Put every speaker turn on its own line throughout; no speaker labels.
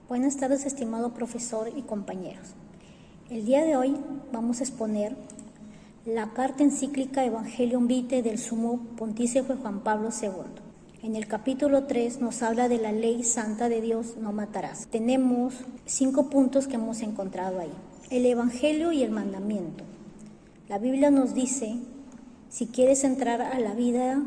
Buenas tardes, estimado profesor y compañeros. El día de hoy vamos a exponer la carta encíclica Evangelium Vitae del Sumo Pontífice Juan Pablo II. En el capítulo 3 nos habla de la ley santa de Dios, no matarás. Tenemos 5 puntos que hemos encontrado ahí. El Evangelio y el mandamiento. La Biblia nos dice, si quieres entrar a la vida,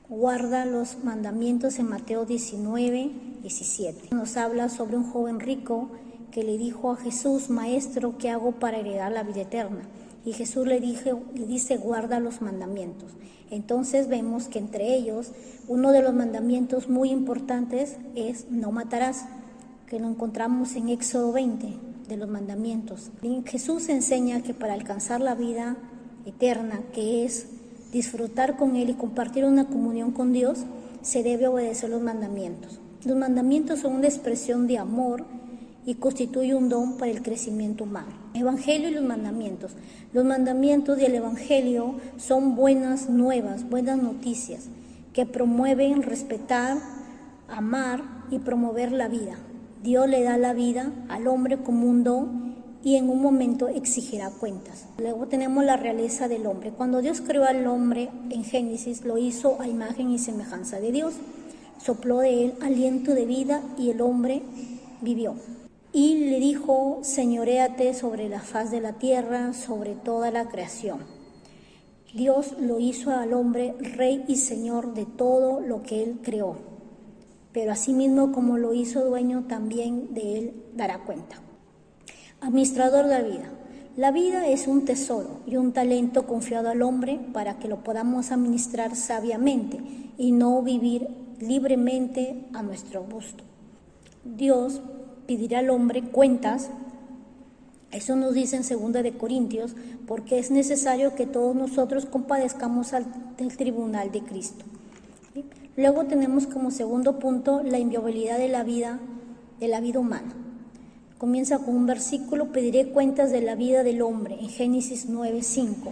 guarda los mandamientos en Mateo 19, 17. Nos habla sobre un joven rico que le dijo a Jesús, Maestro, ¿qué hago para heredar la vida eterna? Y Jesús le dice, guarda los mandamientos. Entonces vemos que entre ellos, uno de los mandamientos muy importantes es no matarás, que lo encontramos en Éxodo 20, de los mandamientos. Jesús enseña que para alcanzar la vida eterna, que es disfrutar con Él y compartir una comunión con Dios, se debe obedecer los mandamientos. Los mandamientos son una expresión de amor y constituye un don para el crecimiento humano. Evangelio y los mandamientos. Los mandamientos y el Evangelio son buenas nuevas, buenas noticias, que promueven respetar, amar y promover la vida. Dios le da la vida al hombre como un don y en un momento exigirá cuentas. Luego tenemos la realeza del hombre. Cuando Dios creó al hombre en Génesis, lo hizo a imagen y semejanza de Dios. Sopló de él aliento de vida y el hombre vivió. Y le dijo, señoréate sobre la faz de la tierra, sobre toda la creación. Dios lo hizo al hombre rey y señor de todo lo que él creó. Pero asimismo como lo hizo dueño, también de él dará cuenta. Administrador de la vida. La vida es un tesoro y un talento confiado al hombre para que lo podamos administrar sabiamente y no vivir libremente a nuestro gusto. Dios pedirá al hombre cuentas, eso nos dice en 2 de Corintios, porque es necesario que todos nosotros compadezcamos del tribunal de Cristo. ¿Sí? Luego tenemos como segundo punto la inviolabilidad de la vida humana. Comienza con un versículo, pediré cuentas de la vida del hombre, en Génesis 9:5.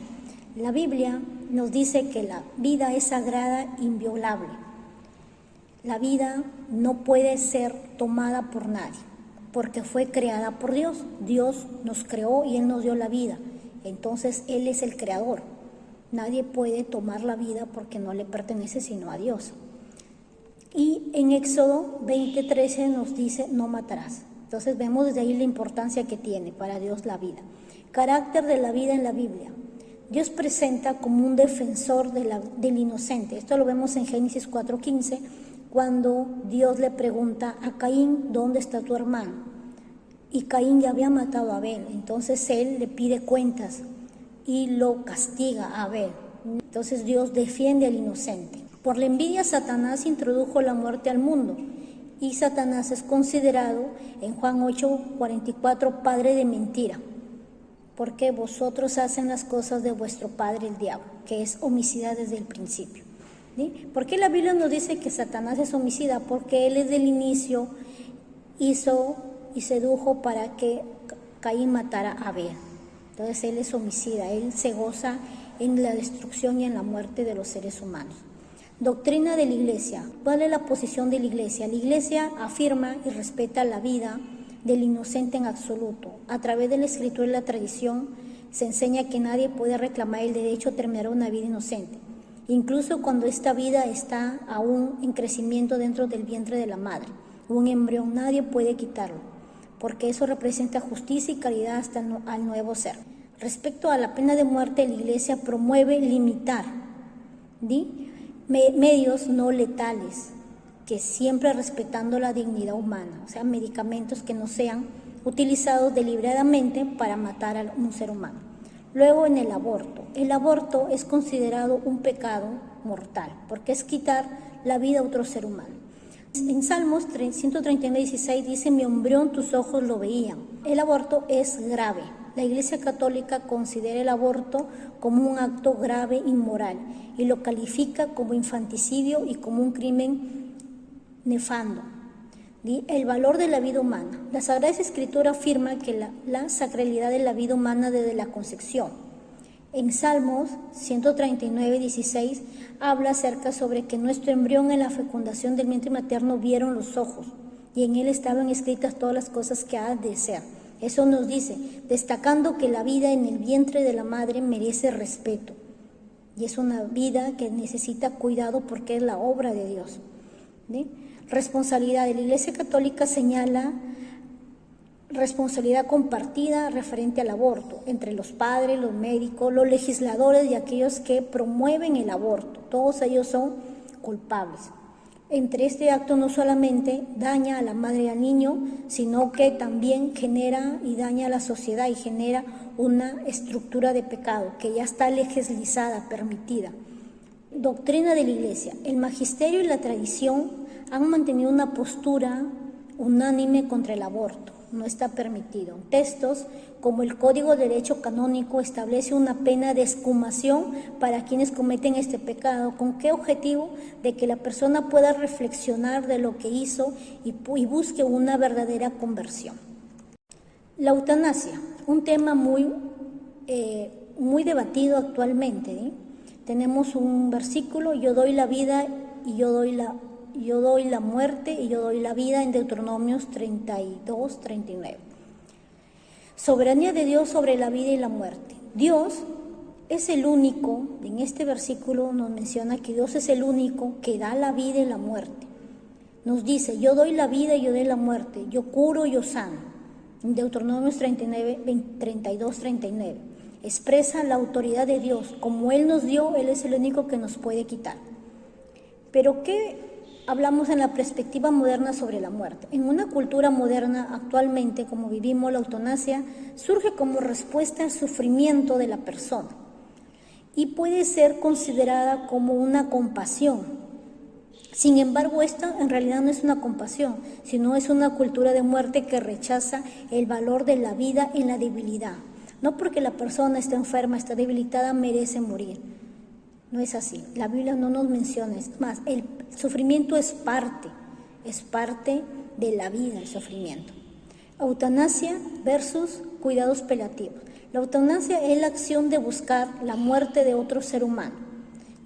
La Biblia nos dice que la vida es sagrada, inviolable. La vida no puede ser tomada por nadie, porque fue creada por Dios. Dios nos creó y Él nos dio la vida. Entonces Él es el creador. Nadie puede tomar la vida porque no le pertenece sino a Dios. Y en Éxodo 20:13 nos dice, no matarás. Entonces vemos desde ahí la importancia que tiene para Dios la vida. Carácter de la vida en la Biblia. Dios presenta como un defensor del inocente. Esto lo vemos en Génesis 4:15, cuando Dios le pregunta a Caín, ¿dónde está tu hermano? Y Caín ya había matado a Abel, entonces él le pide cuentas y lo castiga a Abel. Entonces Dios defiende al inocente. Por la envidia, Satanás introdujo la muerte al mundo. Y Satanás es considerado en Juan 8:44 padre de mentira, porque vosotros hacen las cosas de vuestro padre el diablo, que es homicida desde el principio. ¿Sí? ¿Por qué la Biblia nos dice que Satanás es homicida? Porque él desde el inicio hizo y sedujo para que Caín matara a Abel. Entonces él es homicida, él se goza en la destrucción y en la muerte de los seres humanos. Doctrina de la Iglesia. ¿Cuál es la posición de la Iglesia? La Iglesia afirma y respeta la vida del inocente en absoluto. A través de la Escritura y la tradición se enseña que nadie puede reclamar el derecho a terminar una vida inocente, incluso cuando esta vida está aún en crecimiento dentro del vientre de la madre. Un embrión nadie puede quitarlo, porque eso representa justicia y caridad hasta al nuevo ser. Respecto a la pena de muerte, la Iglesia promueve limitar, ¿sí?, medios no letales, que siempre respetando la dignidad humana, o sea, medicamentos que no sean utilizados deliberadamente para matar a un ser humano. Luego en el aborto es considerado un pecado mortal, porque es quitar la vida a otro ser humano. En Salmos 139:16 dice, mi embrión tus ojos lo veían. El aborto es grave. La Iglesia Católica considera el aborto como un acto grave, inmoral, y lo califica como infanticidio y como un crimen nefando. El valor de la vida humana. La Sagrada Escritura afirma que la sacralidad de la vida humana desde la concepción. En Salmos 139:16 habla acerca sobre que nuestro embrión en la fecundación del vientre materno vieron los ojos y en él estaban escritas todas las cosas que ha de ser. Eso nos dice, destacando que la vida en el vientre de la madre merece respeto. Y es una vida que necesita cuidado porque es la obra de Dios. ¿Sí? Responsabilidad de la Iglesia Católica señala responsabilidad compartida referente al aborto entre los padres, los médicos, los legisladores y aquellos que promueven el aborto. Todos ellos son culpables. Entre este acto no solamente daña a la madre y al niño, sino que también genera y daña a la sociedad y genera una estructura de pecado que ya está legislizada, permitida. Doctrina de la Iglesia. El magisterio y la tradición han mantenido una postura unánime contra el aborto. No está permitido. Textos como el Código de Derecho Canónico establece una pena de excomunión para quienes cometen este pecado. ¿Con qué objetivo? De que la persona pueda reflexionar de lo que hizo y busque una verdadera conversión. La eutanasia, un tema muy debatido actualmente, ¿eh? Tenemos un versículo, yo doy la vida y yo doy la muerte y yo doy la vida, en Deuteronomios 32, 39. Soberanía de Dios sobre la vida y la muerte. Dios es el único, en este versículo nos menciona que Dios es el único que da la vida y la muerte. Nos dice, yo doy la vida y yo doy la muerte, yo curo y yo sano. En Deuteronomios 32, 39. Expresa la autoridad de Dios. Como Él nos dio, Él es el único que nos puede quitar. Pero ¿qué hablamos en la perspectiva moderna sobre la muerte? En una cultura moderna, actualmente, como vivimos, la eutanasia surge como respuesta al sufrimiento de la persona y puede ser considerada como una compasión. Sin embargo, esta en realidad no es una compasión, sino es una cultura de muerte que rechaza el valor de la vida en la debilidad. No porque la persona está enferma, está debilitada, merece morir. No es así. La Biblia no nos menciona. Es más, el sufrimiento es parte de la vida, el sufrimiento. Eutanasia versus cuidados paliativos. La eutanasia es la acción de buscar la muerte de otro ser humano.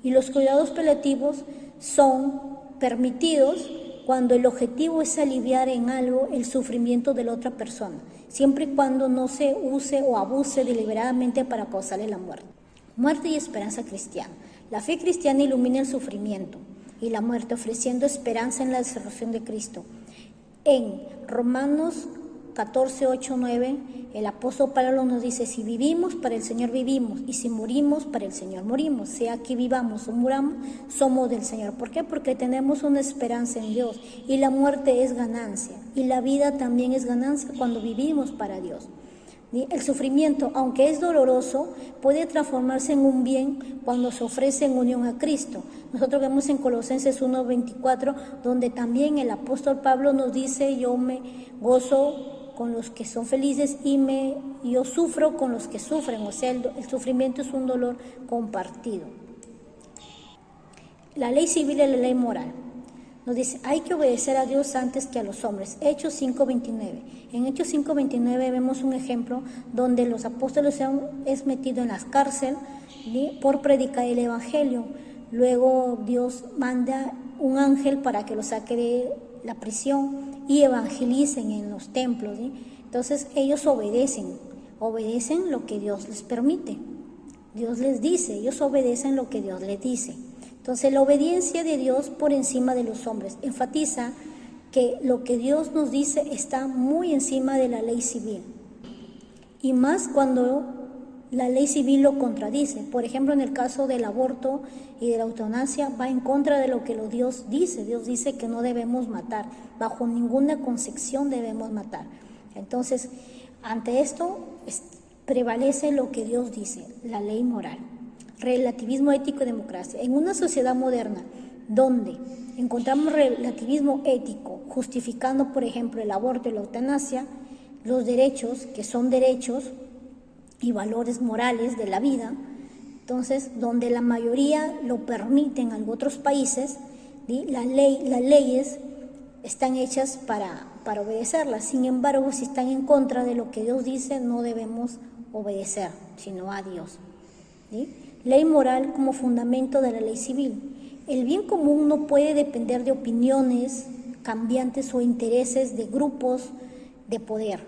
Y los cuidados paliativos son permitidos cuando el objetivo es aliviar en algo el sufrimiento de la otra persona, siempre y cuando no se use o abuse deliberadamente para causarle la muerte. Muerte y esperanza cristiana. La fe cristiana ilumina el sufrimiento y la muerte, ofreciendo esperanza en la resurrección de Cristo. En Romanos 14, 8, 9, el apóstol Pablo nos dice, si vivimos, para el Señor vivimos, y si morimos, para el Señor morimos. Sea que vivamos o muramos, somos del Señor. ¿Por qué? Porque tenemos una esperanza en Dios, y la muerte es ganancia, y la vida también es ganancia cuando vivimos para Dios. El sufrimiento, aunque es doloroso, puede transformarse en un bien cuando se ofrece en unión a Cristo. Nosotros vemos en Colosenses 1:24, donde también el apóstol Pablo nos dice, yo me gozo con los que son felices y yo sufro con los que sufren. O sea, el sufrimiento es un dolor compartido. La ley civil y la ley moral. Nos dice, hay que obedecer a Dios antes que a los hombres. Hechos 5:29. En Hechos 5:29 vemos un ejemplo donde los apóstoles es metido en la cárcel por predicar el evangelio. Luego Dios manda un ángel para que los saque de la prisión y evangelicen en los templos. ¿Sí? Entonces ellos obedecen lo que Dios les permite. Dios les dice, ellos obedecen lo que Dios les dice. Entonces la obediencia de Dios por encima de los hombres enfatiza que lo que Dios nos dice está muy encima de la ley civil. Y más cuando la ley civil lo contradice. Por ejemplo, en el caso del aborto y de la eutanasia, va en contra de lo que Dios dice. Dios dice que no debemos matar, bajo ninguna concepción debemos matar. Entonces, ante esto prevalece lo que Dios dice, la ley moral. Relativismo ético y democracia. En una sociedad moderna donde encontramos relativismo ético justificando, por ejemplo, el aborto y la eutanasia, los derechos, que son derechos y valores morales de la vida, entonces, donde la mayoría lo permiten en otros países, ¿sí? Las leyes están hechas para obedecerlas. Sin embargo, si están en contra de lo que Dios dice, no debemos obedecer, sino a Dios. ¿Sí? Ley moral como fundamento de la ley civil. El bien común no puede depender de opiniones cambiantes o intereses de grupos de poder.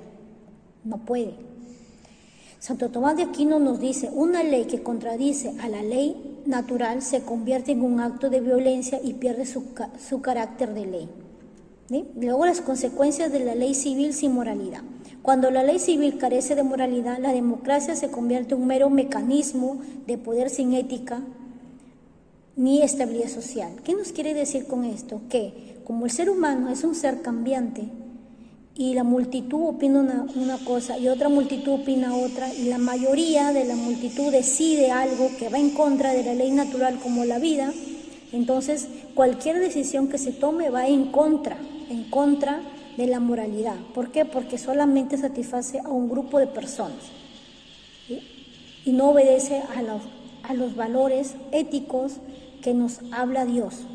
No puede. Santo Tomás de Aquino nos dice, una ley que contradice a la ley natural se convierte en un acto de violencia y pierde su carácter de ley. ¿Sí? Luego las consecuencias de la ley civil sin moralidad. Cuando la ley civil carece de moralidad, la democracia se convierte en un mero mecanismo de poder sin ética ni estabilidad social. ¿Qué nos quiere decir con esto? Que como el ser humano es un ser cambiante y la multitud opina una cosa y otra multitud opina otra y la mayoría de la multitud decide algo que va en contra de la ley natural como la vida, entonces cualquier decisión que se tome va en contra de la moralidad. ¿Por qué? Porque solamente satisface a un grupo de personas, ¿sí? Y no obedece a los valores éticos que nos habla Dios.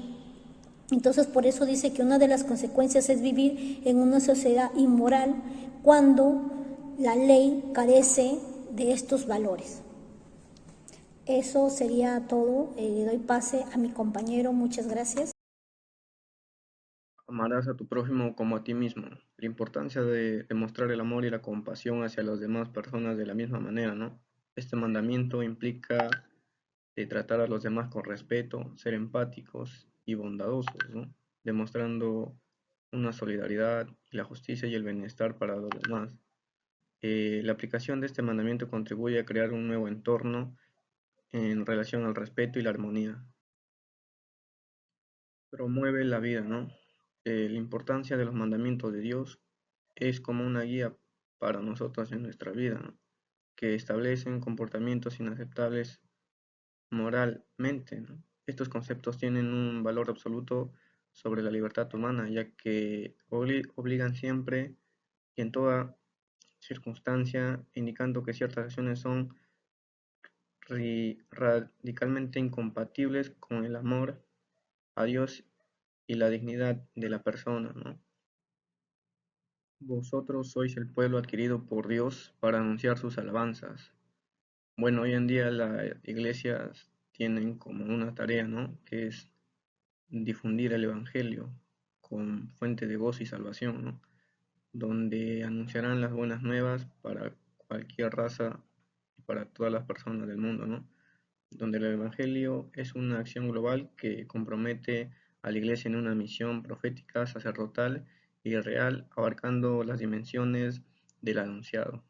Entonces, por eso dice que una de las consecuencias es vivir en una sociedad inmoral cuando la ley carece de estos valores. Eso sería todo. Le doy pase a mi compañero. Muchas gracias.
Amarás a tu prójimo como a ti mismo. La importancia de demostrar el amor y la compasión hacia las demás personas de la misma manera, ¿no? Este mandamiento implica tratar a los demás con respeto, ser empáticos y bondadosos, ¿no? Demostrando una solidaridad y la justicia y el bienestar para los demás. La aplicación de este mandamiento contribuye a crear un nuevo entorno en relación al respeto y la armonía. Promueve la vida, ¿no? La importancia de los mandamientos de Dios es como una guía para nosotros en nuestra vida, ¿no? Que establecen comportamientos inaceptables moralmente, ¿no? Estos conceptos tienen un valor absoluto sobre la libertad humana, ya que obligan siempre y en toda circunstancia, indicando que ciertas acciones son radicalmente incompatibles con el amor a Dios y la dignidad de la persona, ¿no? Vosotros sois el pueblo adquirido por Dios para anunciar sus alabanzas. Bueno, hoy en día las iglesias tienen como una tarea, ¿no? Que es difundir el Evangelio con fuente de gozo y salvación, ¿no? Donde anunciarán las buenas nuevas para cualquier raza y para todas las personas del mundo, ¿no? Donde el Evangelio es una acción global que compromete a la Iglesia en una misión profética, sacerdotal y real, abarcando las dimensiones del anunciado.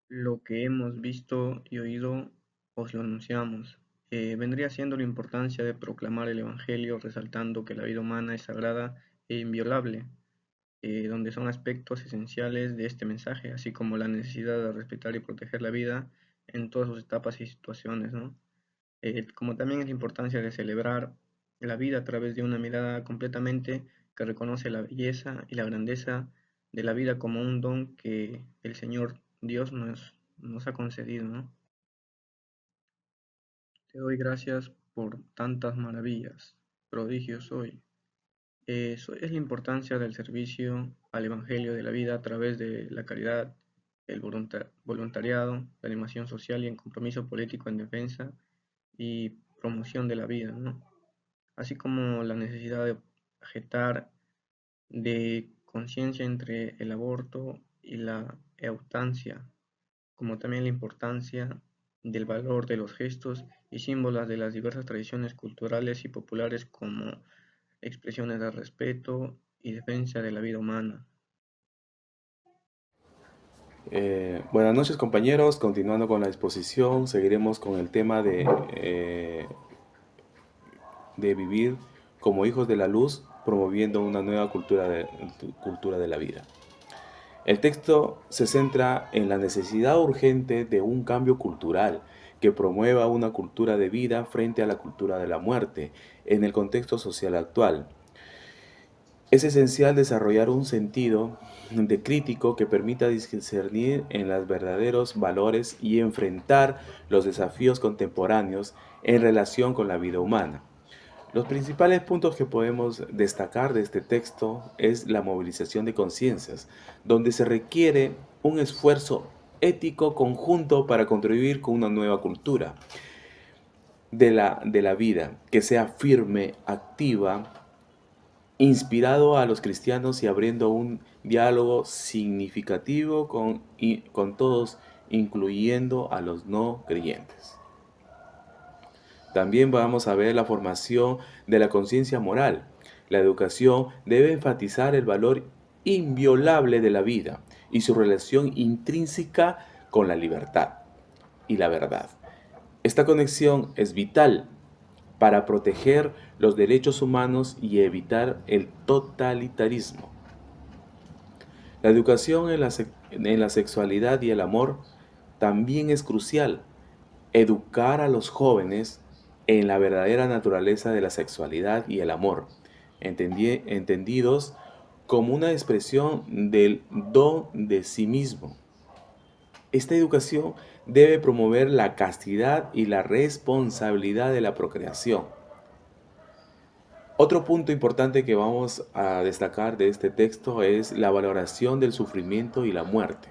Lo que hemos visto y oído os lo anunciamos. Vendría siendo la importancia de proclamar el Evangelio, resaltando que la vida humana es sagrada e inviolable, donde son aspectos esenciales de este mensaje, así como la necesidad de respetar y proteger la vida en todas sus etapas y situaciones, ¿no? Como también es la importancia de celebrar la vida a través de una mirada completamente que reconoce la belleza y la grandeza de la vida como un don que el Señor Dios nos ha concedido, ¿no? Te doy gracias por tantas maravillas, prodigios hoy. Eso es la importancia del servicio al Evangelio de la vida a través de la caridad, el voluntariado, la animación social y el compromiso político en defensa y promoción de la vida, ¿no? Así como la necesidad de agitar de conciencia entre el aborto y la eutanasia, como también la importancia del valor de los gestos y símbolos de las diversas tradiciones culturales y populares como expresiones de respeto y defensa de la vida humana.
Buenas noches compañeros, continuando con la exposición, seguiremos con el tema de vivir como hijos de la luz, promoviendo una nueva cultura de la vida. El texto se centra en la necesidad urgente de un cambio cultural que promueva una cultura de vida frente a la cultura de la muerte en el contexto social actual. Es esencial desarrollar un sentido de crítico que permita discernir en los verdaderos valores y enfrentar los desafíos contemporáneos en relación con la vida humana. Los principales puntos que podemos destacar de este texto es la movilización de conciencias, donde se requiere un esfuerzo ético conjunto para contribuir con una nueva cultura de la vida, que sea firme, activa inspirado a los cristianos y abriendo un diálogo significativo con todos, incluyendo a los no creyentes. También vamos a ver la formación de la conciencia moral. La educación debe enfatizar el valor inviolable de la vida y su relación intrínseca con la libertad y la verdad. Esta conexión es vital para proteger los derechos humanos y evitar el totalitarismo. La educación en la sexualidad y el amor también es crucial. Educar a los jóvenes en la verdadera naturaleza de la sexualidad y el amor, entendidos como una expresión del don de sí mismo. Esta educación debe promover la castidad y la responsabilidad de la procreación. Otro punto importante que vamos a destacar de este texto es la valoración del sufrimiento y la muerte.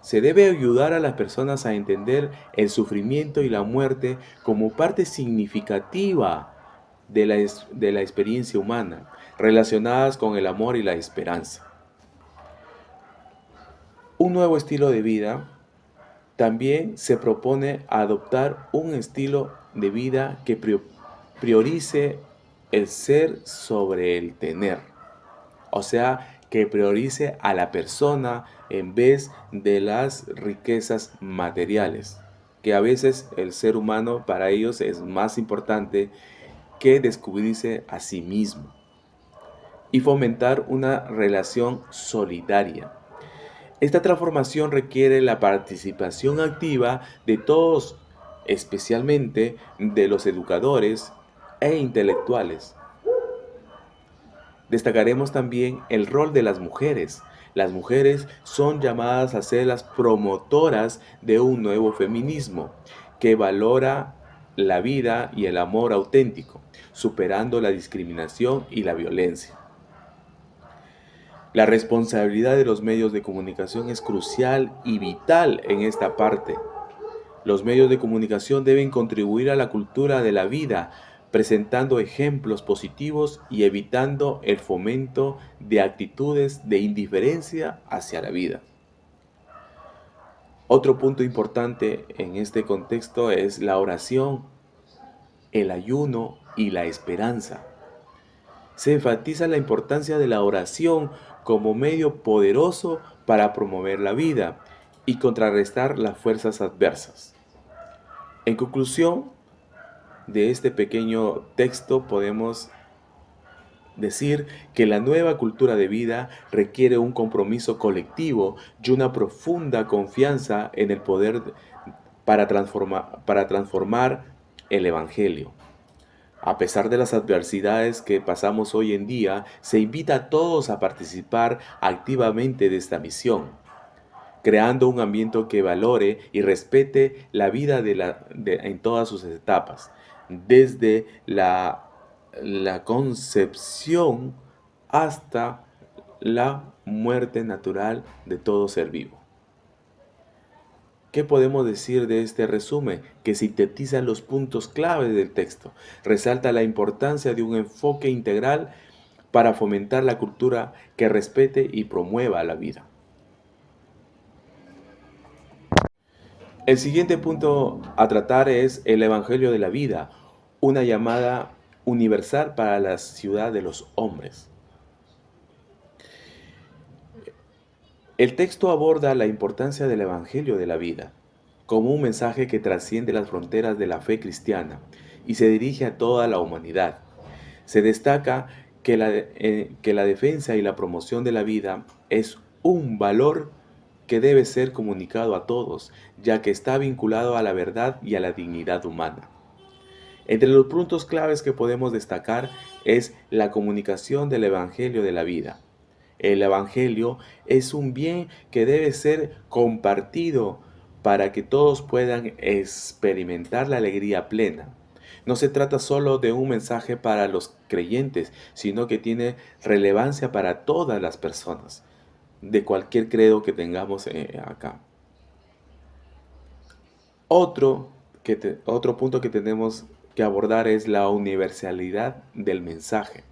Se debe ayudar a las personas a entender el sufrimiento y la muerte como parte significativa de la experiencia humana, relacionadas con el amor y la esperanza. Un nuevo estilo de vida también se propone adoptar un estilo de vida que priorice el ser sobre el tener. O sea, que priorice a la persona en vez de las riquezas materiales, que a veces el ser humano para ellos es más importante que descubrirse a sí mismo, y fomentar una relación solidaria. Esta transformación requiere la participación activa de todos, especialmente de los educadores e intelectuales. Destacaremos también el rol de las mujeres. Las mujeres son llamadas a ser las promotoras de un nuevo feminismo que valora la vida y el amor auténtico, superando la discriminación y la violencia. La responsabilidad de los medios de comunicación es crucial y vital en esta parte. Los medios de comunicación deben contribuir a la cultura de la vida, presentando ejemplos positivos y evitando el fomento de actitudes de indiferencia hacia la vida. Otro punto importante en este contexto es la oración, el ayuno y la esperanza. Se enfatiza la importancia de la oración como medio poderoso para promover la vida y contrarrestar las fuerzas adversas. En conclusión de este pequeño texto podemos decir que la nueva cultura de vida requiere un compromiso colectivo y una profunda confianza en el poder para transformar el Evangelio. A pesar de las adversidades que pasamos hoy en día, se invita a todos a participar activamente de esta misión, creando un ambiente que valore y respete la vida en todas sus etapas, desde la concepción hasta la muerte natural de todo ser vivo. ¿Qué podemos decir de este resumen que sintetiza los puntos clave del texto? Resalta la importancia de un enfoque integral para fomentar la cultura que respete y promueva la vida. El siguiente punto a tratar es el Evangelio de la vida, una llamada universal para la ciudad de los hombres. El texto aborda la importancia del Evangelio de la vida como un mensaje que trasciende las fronteras de la fe cristiana y se dirige a toda la humanidad. Se destaca que la defensa y la promoción de la vida es un valor que debe ser comunicado a todos, ya que está vinculado a la verdad y a la dignidad humana. Entre los puntos claves que podemos destacar es la comunicación del Evangelio de la vida. El Evangelio es un bien que debe ser compartido para que todos puedan experimentar la alegría plena. No se trata solo de un mensaje para los creyentes, sino que tiene relevancia para todas las personas, de cualquier credo que tengamos acá. Otro punto que tenemos que abordar es la universalidad del mensaje.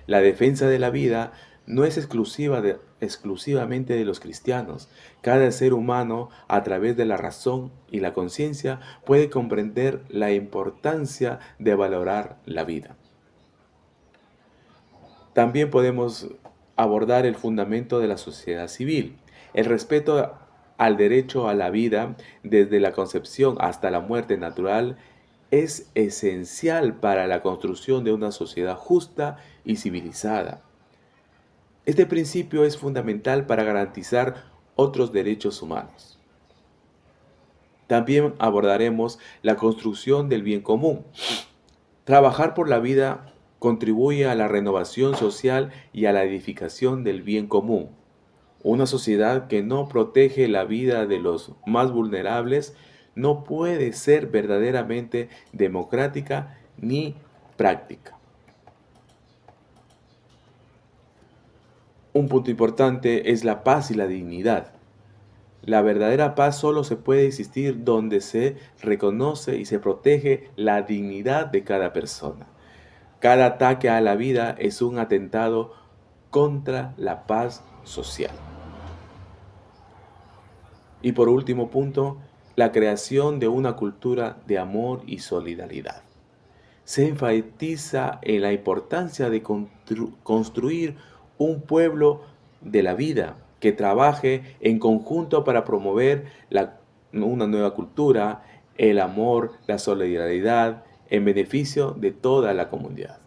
La defensa de la vida no es exclusivamente de los cristianos. Cada ser humano, a través de la razón y la conciencia, puede comprender la importancia de valorar la vida. También podemos abordar el fundamento de la sociedad civil, el respeto al derecho a la vida desde la concepción hasta la muerte natural es esencial para la construcción de una sociedad justa y civilizada. Este principio es fundamental para garantizar otros derechos humanos. También abordaremos la construcción del bien común. Trabajar por la vida contribuye a la renovación social y a la edificación del bien común. Una sociedad que no protege la vida de los más vulnerables no puede ser verdaderamente democrática ni práctica. Un punto importante es la paz y la dignidad. La verdadera paz solo se puede existir donde se reconoce y se protege la dignidad de cada persona. Cada ataque a la vida es un atentado contra la paz social. Y por último punto, la creación de una cultura de amor y solidaridad. Se enfatiza en la importancia de construir un pueblo de la vida que trabaje en conjunto para promover una nueva cultura, el amor, la solidaridad, en beneficio de toda la comunidad.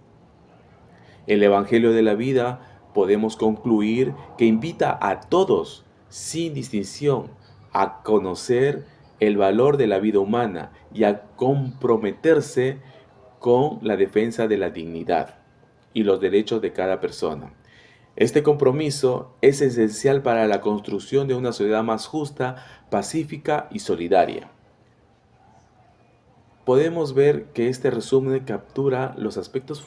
El Evangelio de la vida podemos concluir que invita a todos, sin distinción, a conocer el valor de la vida humana y a comprometerse con la defensa de la dignidad y los derechos de cada persona. Este compromiso es esencial para la construcción de una sociedad más justa, pacífica y solidaria. Podemos ver que este resumen captura los aspectos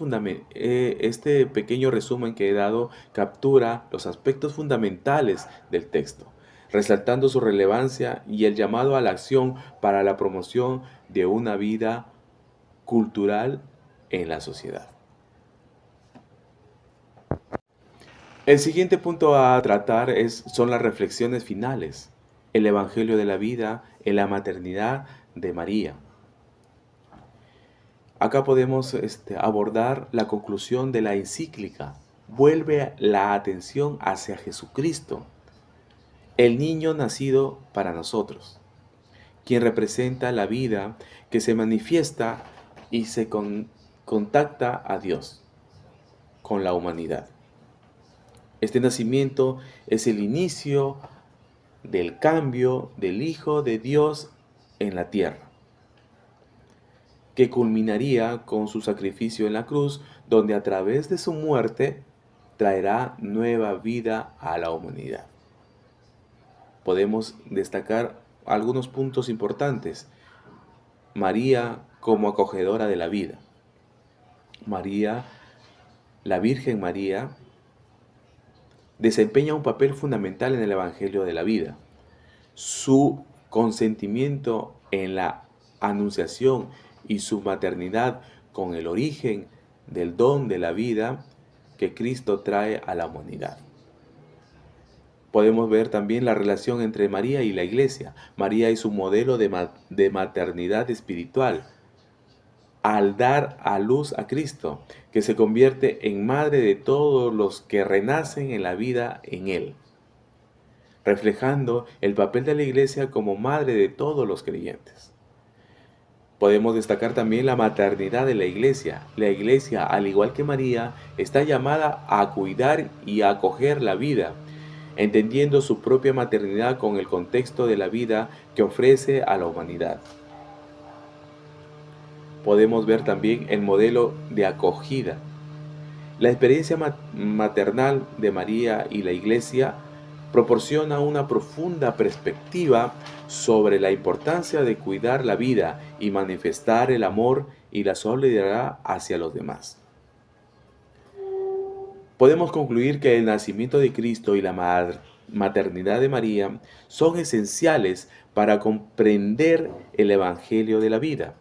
este pequeño resumen que he dado captura los aspectos fundamentales del texto, resaltando su relevancia y el llamado a la acción para la promoción de una vida cultural en la sociedad. El siguiente punto a tratar son las reflexiones finales, el Evangelio de la vida en la maternidad de María. Acá podemos abordar la conclusión de la encíclica. Vuelve la atención hacia Jesucristo, el niño nacido para nosotros, quien representa la vida que se manifiesta y se contacta a Dios con la humanidad. Este nacimiento es el inicio del cambio del Hijo de Dios en la tierra, que culminaría con su sacrificio en la cruz, donde a través de su muerte traerá nueva vida a la humanidad. Podemos destacar algunos puntos importantes. María como acogedora de la vida. María, la Virgen María, desempeña un papel fundamental en el Evangelio de la vida. Su consentimiento en la anunciación y su maternidad con el origen del don de la vida que Cristo trae a la humanidad. Podemos ver también la relación entre María y la Iglesia. María es un modelo de maternidad espiritual al dar a luz a Cristo, que se convierte en madre de todos los que renacen en la vida en Él, reflejando el papel de la Iglesia como madre de todos los creyentes. Podemos destacar también la maternidad de la Iglesia. La Iglesia, al igual que María, está llamada a cuidar y a acoger la vida, entendiendo su propia maternidad con el contexto de la vida que ofrece a la humanidad. Podemos ver también el modelo de acogida. La experiencia maternal de María y la Iglesia proporciona una profunda perspectiva sobre la importancia de cuidar la vida y manifestar el amor y la solidaridad hacia los demás. Podemos concluir que el nacimiento de Cristo y la maternidad de María son esenciales para comprender el Evangelio de la vida.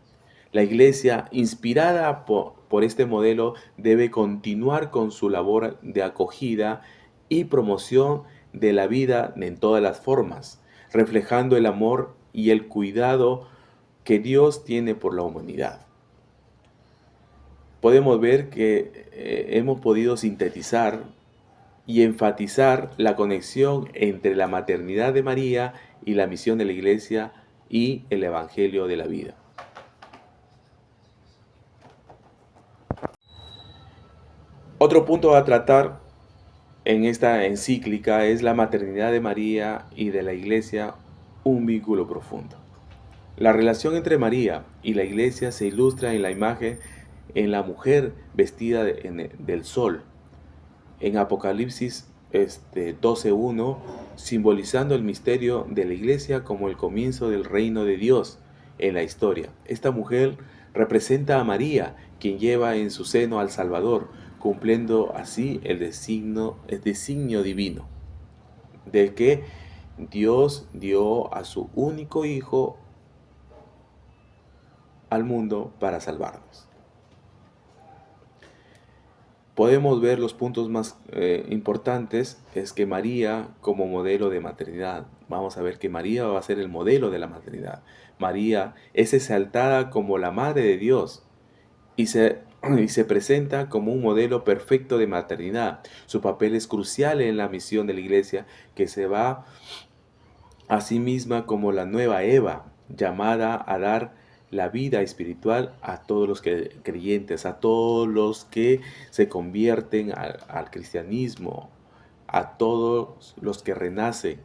La Iglesia, inspirada por este modelo debe continuar con su labor de acogida y promoción de la vida en todas las formas, reflejando el amor y el cuidado que Dios tiene por la humanidad. Podemos ver que hemos podido sintetizar y enfatizar la conexión entre la maternidad de María y la misión de la Iglesia y el Evangelio de la vida. Otro punto a tratar en esta encíclica es la maternidad de María y de la Iglesia, un vínculo profundo. La relación entre María y la Iglesia se ilustra en la imagen en la mujer vestida del sol, en Apocalipsis 12:1, simbolizando el misterio de la Iglesia como el comienzo del reino de Dios en la historia. Esta mujer representa a María, quien lleva en su seno al Salvador, cumpliendo así el designio divino, de que Dios dio a su único Hijo al mundo para salvarnos. Podemos ver los puntos más importantes, es que María como modelo de maternidad, vamos a ver que María va a ser el modelo de la maternidad. María es exaltada como la Madre de Dios y se presenta como un modelo perfecto de maternidad. Su papel es crucial en la misión de la Iglesia, que se va a sí misma como la nueva Eva, llamada a dar la vida espiritual a todos los creyentes, a todos los que se convierten al cristianismo, a todos los que renacen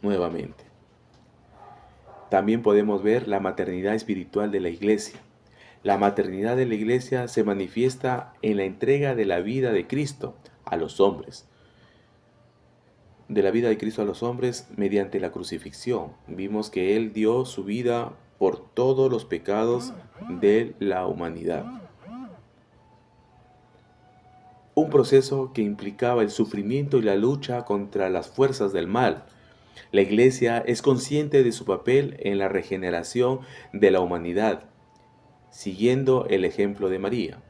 nuevamente. También podemos ver la maternidad espiritual de la Iglesia. La maternidad de la Iglesia se manifiesta en la entrega de la vida de Cristo a los hombres. De la vida de Cristo a los hombres mediante la crucifixión. Vimos que Él dio su vida por todos los pecados de la humanidad. Un proceso que implicaba el sufrimiento y la lucha contra las fuerzas del mal. La Iglesia es consciente de su papel en la regeneración de la humanidad, siguiendo el ejemplo de María.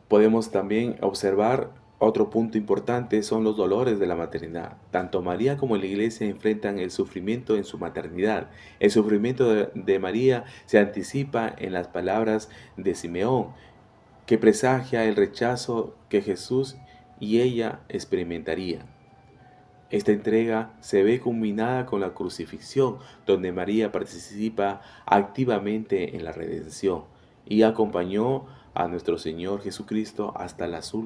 Podemos también observar otro punto importante son los dolores de la maternidad. Tanto María como la Iglesia enfrentan el sufrimiento en su maternidad. El sufrimiento de María se anticipa en las palabras de Simeón, que presagia el rechazo que Jesús y ella experimentarían. Esta entrega se ve culminada con la crucifixión, donde María participa activamente en la redención y acompañó a nuestro Señor Jesucristo hasta su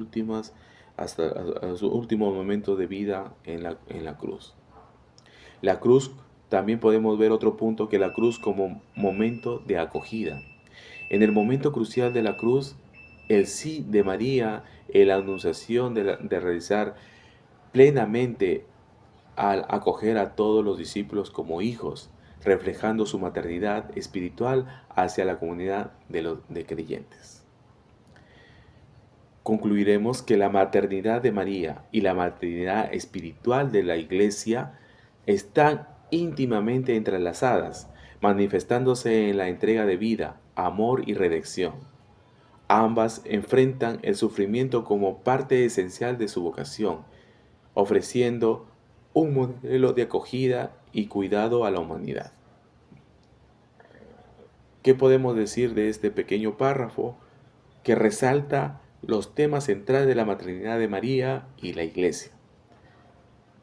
último momento de vida en la cruz. La cruz, también podemos ver otro punto, que la cruz como momento de acogida. En el momento crucial de la cruz, el sí de María en la anunciación de realizar plenamente al acoger a todos los discípulos como hijos, reflejando su maternidad espiritual hacia la comunidad de creyentes. Concluiremos que la maternidad de María y la maternidad espiritual de la Iglesia están íntimamente entrelazadas, manifestándose en la entrega de vida, amor y redención. Ambas enfrentan el sufrimiento como parte esencial de su vocación, ofreciendo un modelo de acogida y cuidado a la humanidad. ¿Qué podemos decir de este pequeño párrafo que resalta los temas centrales de la maternidad de María y la Iglesia,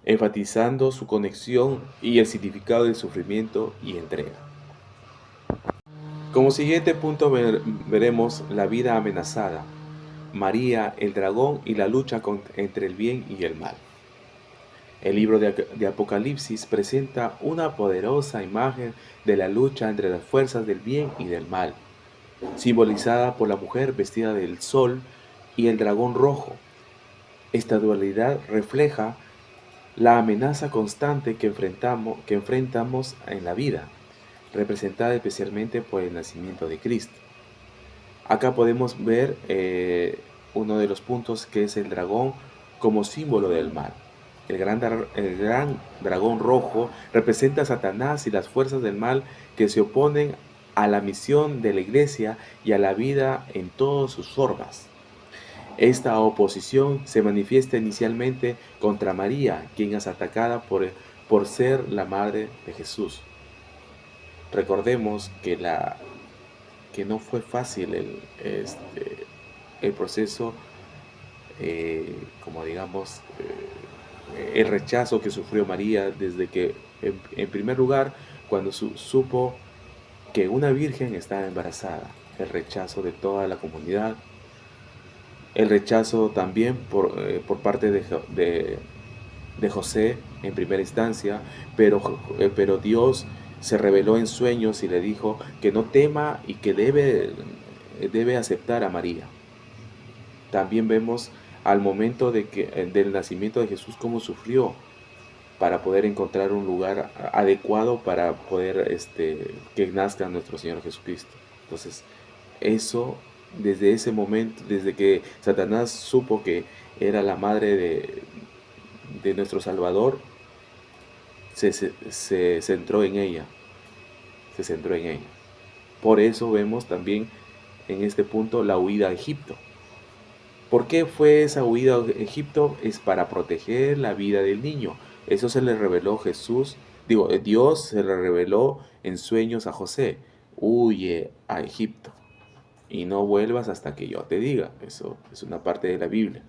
enfatizando su conexión y el significado del sufrimiento y entrega? Como siguiente punto veremos la vida amenazada, María, el dragón y la lucha entre el bien y el mal. El libro de Apocalipsis presenta una poderosa imagen de la lucha entre las fuerzas del bien y del mal, simbolizada por la mujer vestida del sol y el dragón rojo. Esta dualidad refleja la amenaza constante que enfrentamos en la vida, representada especialmente por el nacimiento de Cristo. Acá podemos ver uno de los puntos, que es el dragón como símbolo del mal. El gran dragón rojo representa a Satanás y las fuerzas del mal que se oponen a la misión de la Iglesia y a la vida en todas sus formas. Esta oposición se manifiesta inicialmente contra María, quien es atacada por ser la madre de Jesús. Recordemos que no fue fácil el proceso, como digamos, el rechazo que sufrió María desde que, en primer lugar, cuando supo que una virgen estaba embarazada, el rechazo de toda la comunidad, el rechazo también por parte de José en primera instancia, pero Dios se reveló en sueños y le dijo que no tema y que debe aceptar a María. También vemos al momento del nacimiento de Jesús cómo sufrió para poder encontrar un lugar adecuado para poder que nazca nuestro Señor Jesucristo. Entonces, eso, desde ese momento, desde que Satanás supo que era la madre de nuestro Salvador, se centró en ella, se centró en ella. Por eso vemos también en este punto la huida a Egipto. ¿Por qué fue esa huida a Egipto? Es para proteger la vida del niño. Eso se le reveló Dios se le reveló en sueños a José. Huye a Egipto y no vuelvas hasta que yo te diga. Eso es una parte de la Biblia.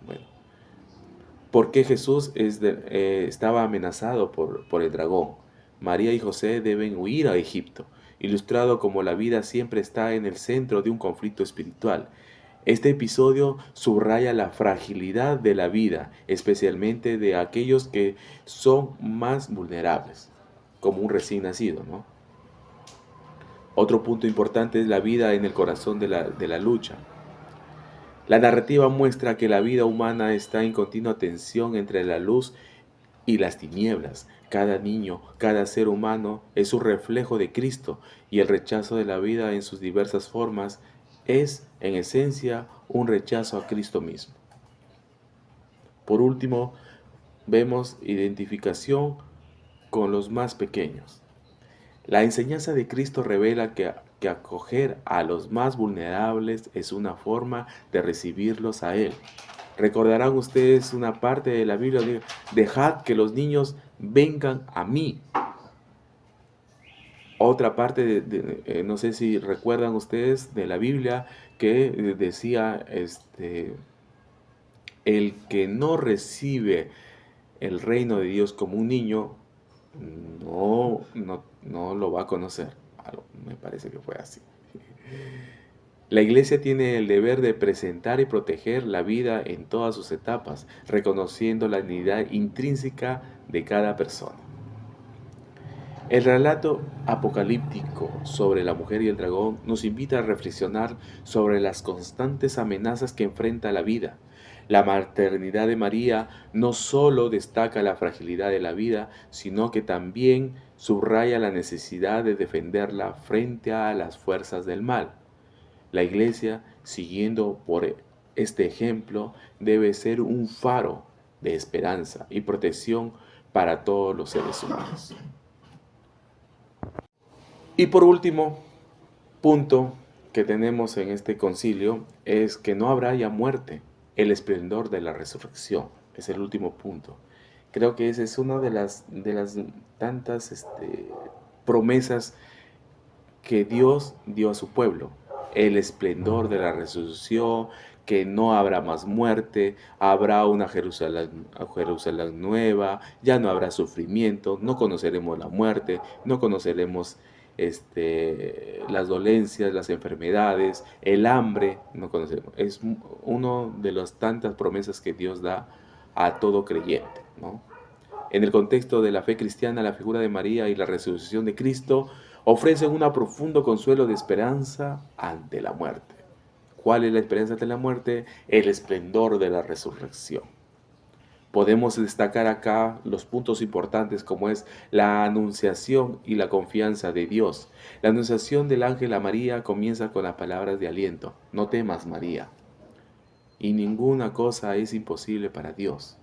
Bueno. ¿Por qué Jesús estaba amenazado por el dragón? María y José deben huir a Egipto, ilustrado como la vida siempre está en el centro de un conflicto espiritual. Este episodio subraya la fragilidad de la vida, especialmente de aquellos que son más vulnerables, como un recién nacido, ¿no? Otro punto importante es la vida en el corazón de la lucha. La narrativa muestra que la vida humana está en continua tensión entre la luz y las tinieblas. Cada niño, cada ser humano es un reflejo de Cristo y el rechazo de la vida en sus diversas formas es, en esencia, un rechazo a Cristo mismo. Por último, vemos identificación con los más pequeños. La enseñanza de Cristo revela que acoger a los más vulnerables es una forma de recibirlos a Él. Recordarán ustedes una parte de la Biblia: dejad que los niños vengan a mí. Otra parte, no sé si recuerdan ustedes de la Biblia, que decía, el que no recibe el reino de Dios como un niño, no lo va a conocer. Me parece que fue así. La Iglesia tiene el deber de presentar y proteger la vida en todas sus etapas, reconociendo la dignidad intrínseca de cada persona. El relato apocalíptico sobre la mujer y el dragón nos invita a reflexionar sobre las constantes amenazas que enfrenta la vida. La maternidad de María no solo destaca la fragilidad de la vida, sino que también subraya la necesidad de defenderla frente a las fuerzas del mal. La Iglesia, siguiendo por este ejemplo, debe ser un faro de esperanza y protección para todos los seres humanos. Y por último, punto que tenemos en este concilio es que no habrá ya muerte, el esplendor de la resurrección. Es el último punto. Creo que esa es una de las tantas promesas que Dios dio a su pueblo. El esplendor de la resurrección, que no habrá más muerte, habrá una Jerusalén nueva, ya no habrá sufrimiento, no conoceremos la muerte, no conoceremos las dolencias, las enfermedades, el hambre, no conocemos. Es uno de las tantas promesas que Dios da a todo creyente, ¿no? En el contexto de la fe cristiana, la figura de María y la resurrección de Cristo ofrecen un profundo consuelo de esperanza ante la muerte. ¿Cuál es la esperanza ante la muerte? El esplendor de la resurrección. Podemos destacar acá los puntos importantes, como es la anunciación y la confianza de Dios. La anunciación del ángel a María comienza con las palabras de aliento: no temas, María, y ninguna cosa es imposible para Dios.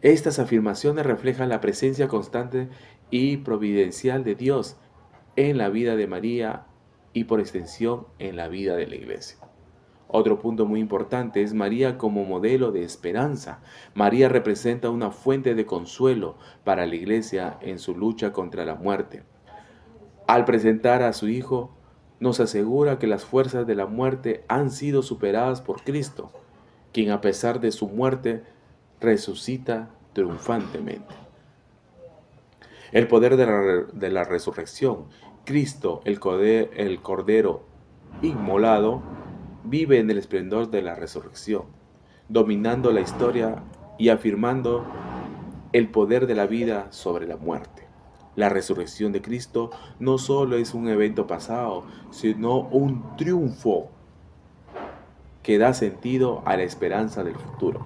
Estas afirmaciones reflejan la presencia constante y providencial de Dios en la vida de María y por extensión en la vida de la Iglesia. Otro punto muy importante es María como modelo de esperanza. María representa una fuente de consuelo para la Iglesia en su lucha contra la muerte. Al presentar a su Hijo, nos asegura que las fuerzas de la muerte han sido superadas por Cristo, quien a pesar de su muerte resucita triunfantemente. El poder de la resurrección. Cristo, el Cordero inmolado, vive en el esplendor de la resurrección, dominando la historia y afirmando el poder de la vida sobre la muerte. La resurrección de Cristo no solo es un evento pasado, sino un triunfo que da sentido a la esperanza del futuro.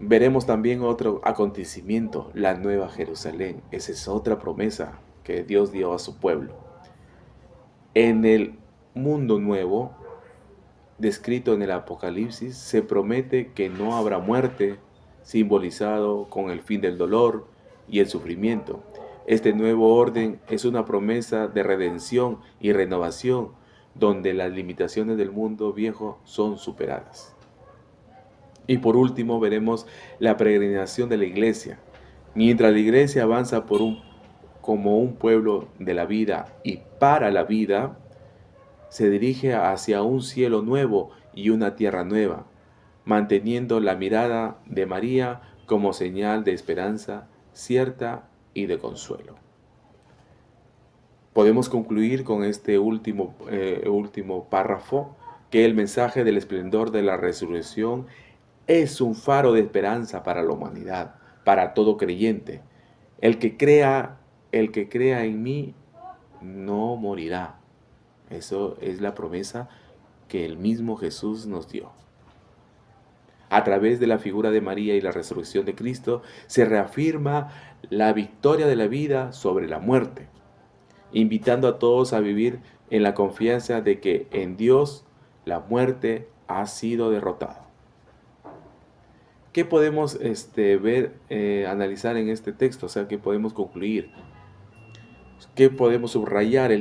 Veremos también otro acontecimiento, la Nueva Jerusalén. Esa es otra promesa que Dios dio a su pueblo. En el mundo nuevo, descrito en el Apocalipsis, se promete que no habrá muerte, simbolizado con el fin del dolor y el sufrimiento. Este nuevo orden es una promesa de redención y renovación, donde las limitaciones del mundo viejo son superadas. Y por último veremos la peregrinación de la iglesia. Mientras la iglesia avanza como un pueblo de la vida y para la vida, se dirige hacia un cielo nuevo y una tierra nueva, manteniendo la mirada de María como señal de esperanza cierta y de consuelo. Podemos concluir con este último párrafo, que el mensaje del esplendor de la resurrección es un faro de esperanza para la humanidad, para todo creyente. El que crea en mí no morirá. Eso es la promesa que el mismo Jesús nos dio. A través de la figura de María y la resurrección de Cristo se reafirma la victoria de la vida sobre la muerte, invitando a todos a vivir en la confianza de que en Dios la muerte ha sido derrotada. ¿Qué podemos analizar en este texto? O sea, ¿qué podemos concluir? ¿Qué podemos subrayar?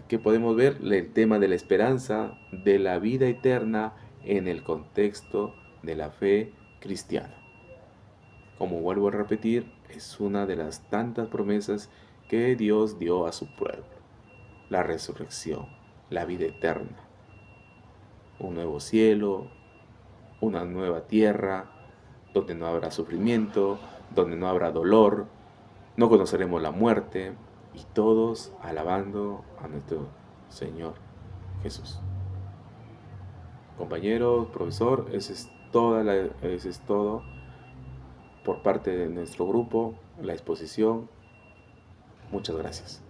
¿Qué podemos ver? El tema de la esperanza, de la vida eterna en el contexto de la fe cristiana. Como vuelvo a repetir, es una de las tantas promesas que Dios dio a su pueblo. La resurrección, la vida eterna, un nuevo cielo, una nueva tierra, donde no habrá sufrimiento, donde no habrá dolor, no conoceremos la muerte, y todos alabando a nuestro Señor Jesús. Compañeros, profesor, eso es todo por parte de nuestro grupo, la exposición. Muchas gracias.